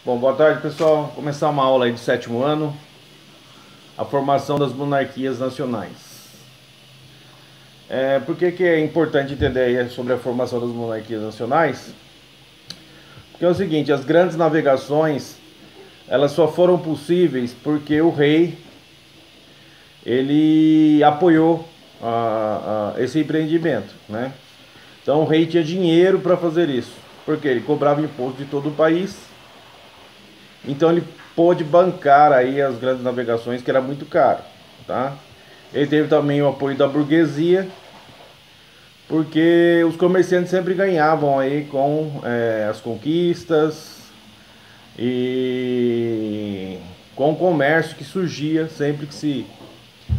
Bom, boa tarde, pessoal. Vou começar uma aula aí de sétimo ano, a formação das monarquias nacionais. Por que é importante entender aí sobre a formação das monarquias nacionais? Porque é o seguinte, as grandes navegações, elas só foram possíveis porque o rei, ele apoiou esse empreendimento, né? Então o rei tinha dinheiro para fazer isso, porque ele cobrava imposto de todo o país. Então ele pôde bancar aí as grandes navegações, que era muito caro, tá? Ele teve também o apoio da burguesia, porque os comerciantes sempre ganhavam aí com as conquistas e com o comércio que surgia sempre que se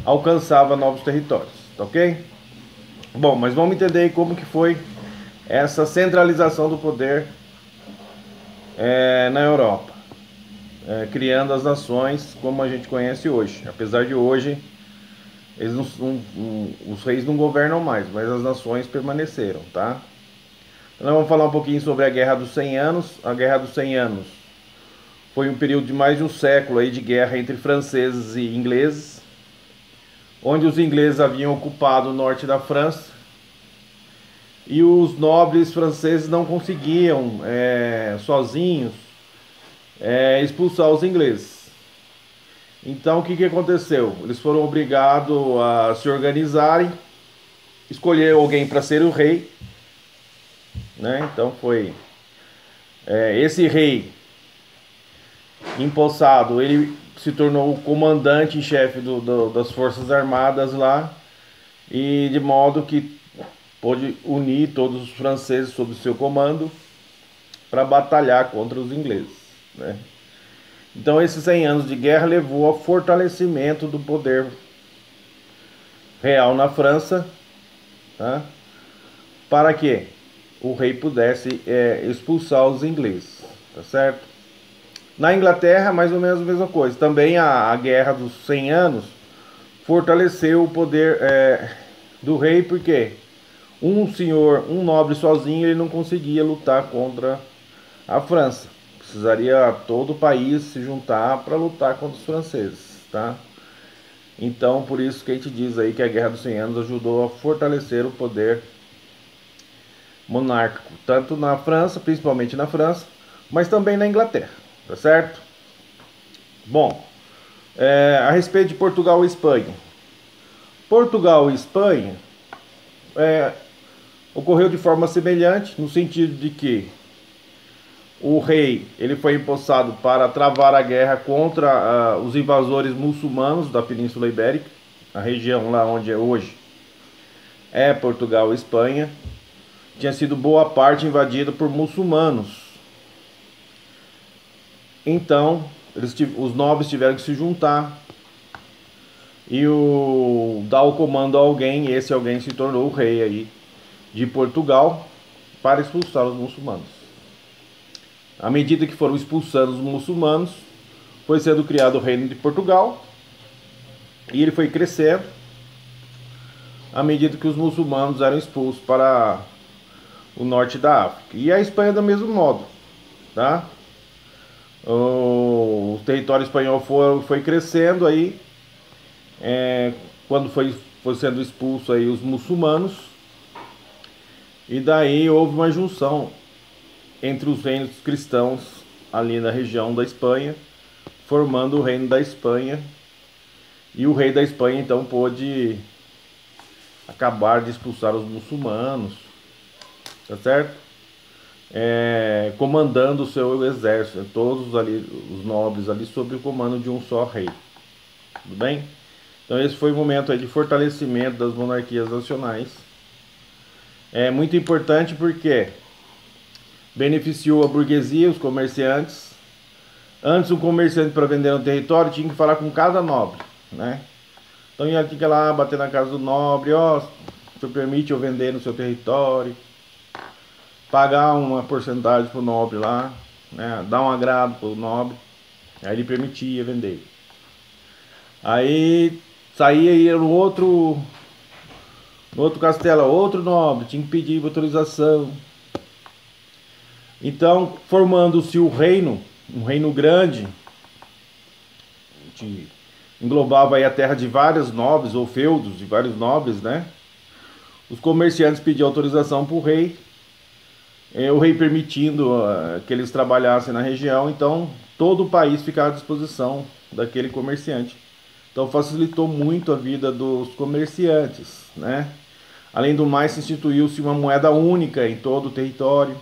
alcançava novos territórios, tá ok? Bom, mas vamos entender aí como que foi essa centralização do poder na Europa. Criando as nações como a gente conhece hoje. Apesar de hoje eles os reis não governam mais, mas as nações permaneceram, tá? Então vamos falar um pouquinho sobre a Guerra dos 100 Anos. A Guerra dos 100 Anos foi um período de mais de um século aí de guerra entre franceses e ingleses, onde os ingleses haviam ocupado o norte da França e os nobres franceses não conseguiam sozinhos expulsar os ingleses. Então o que aconteceu? Eles foram obrigados a se organizarem, escolher alguém para ser o rei, né? Então foi esse rei empossado, ele se tornou o comandante em chefe das forças armadas lá, e de modo que pôde unir todos os franceses sob seu comando para batalhar contra os ingleses, né? Então esses 100 anos de guerra levou ao fortalecimento do poder real na França, tá? Para que o rei pudesse expulsar os ingleses, tá certo? Na Inglaterra, mais ou menos a mesma coisa. Também a Guerra dos 100 Anos fortaleceu o poder do rei, porque um nobre sozinho, ele não conseguia lutar contra a França. Precisaria todo o país se juntar para lutar contra os franceses, tá? Então, por isso que a gente diz aí que a Guerra dos 100 Anos ajudou a fortalecer o poder monárquico, tanto na França, principalmente na França, mas também na Inglaterra, tá certo? Bom, a respeito de Portugal e Espanha. Portugal e Espanha ocorreu de forma semelhante, no sentido de que o rei, ele foi empossado para travar a guerra contra os invasores muçulmanos da Península Ibérica, a região lá onde é hoje Portugal e Espanha, tinha sido boa parte invadida por muçulmanos. Então, os nobres tiveram que se juntar e dar o comando a alguém, e esse alguém se tornou o rei aí de Portugal para expulsar os muçulmanos. À medida que foram expulsando os muçulmanos, foi sendo criado o reino de Portugal, e ele foi crescendo à medida que os muçulmanos eram expulsos para o norte da África. E a Espanha do mesmo modo, tá? O território espanhol foi crescendo aí, quando foi sendo expulso aí os muçulmanos, e daí houve uma junção entre os reinos cristãos ali na região da Espanha, formando o reino da Espanha. E o rei da Espanha então pôde acabar de expulsar os muçulmanos, tá certo? Comandando o seu exército, todos ali, os nobres ali, sob o comando de um só rei. Tudo bem? Então esse foi o momento aí de fortalecimento das monarquias nacionais. É muito importante porque beneficiou a burguesia, os comerciantes. Antes, um comerciante, para vender um território, tinha que falar com cada nobre, né? Então ia aqui lá, bater na casa do nobre: ó, o senhor permite eu vender no seu território? Pagar uma porcentagem pro nobre lá, né? Dar um agrado pro nobre. Aí ele permitia vender. Aí saía e ia no outro castelo, outro nobre, tinha que pedir autorização. Então, formando-se o reino, um reino grande, que englobava aí a terra de vários nobres, ou feudos de vários nobres, né? Os comerciantes pediam autorização para o rei, o rei permitindo que eles trabalhassem na região, então todo o país ficava à disposição daquele comerciante. Então facilitou muito a vida dos comerciantes, né? Além do mais, instituiu-se uma moeda única em todo o território,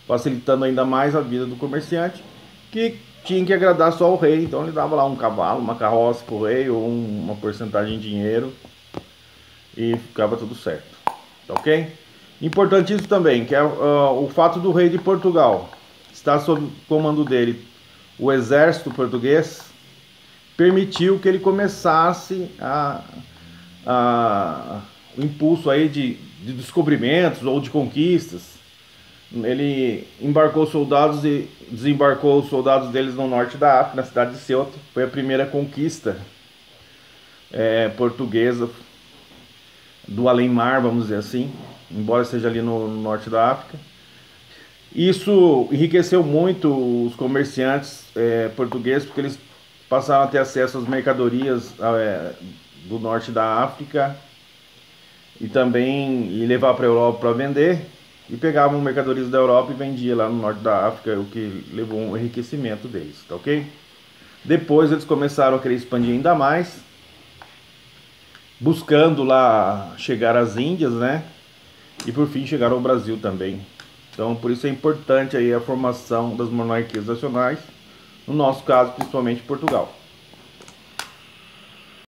facilitando ainda mais a vida do comerciante, que tinha que agradar só ao rei. Então ele dava lá um cavalo, uma carroça para o rei, ou uma porcentagem em dinheiro, e ficava tudo certo, tá ok? Importante isso também, que é o fato do rei de Portugal estar sob o comando dele, o exército português, permitiu que ele começasse o impulso aí de descobrimentos ou de conquistas. Ele embarcou soldados e desembarcou os soldados deles no norte da África, na cidade de Ceuta. Foi a primeira conquista portuguesa do além-mar, vamos dizer assim, embora seja ali no norte da África. Isso enriqueceu muito os comerciantes portugueses, porque eles passaram a ter acesso às mercadorias do norte da África e também levar para a Europa para vender, e pegavam mercadorias da Europa e vendia lá no norte da África, o que levou um enriquecimento deles, tá ok? Depois eles começaram a querer expandir ainda mais, buscando lá chegar às Índias, né? E por fim chegaram ao Brasil também. Então por isso é importante aí a formação das monarquias nacionais, no nosso caso principalmente Portugal.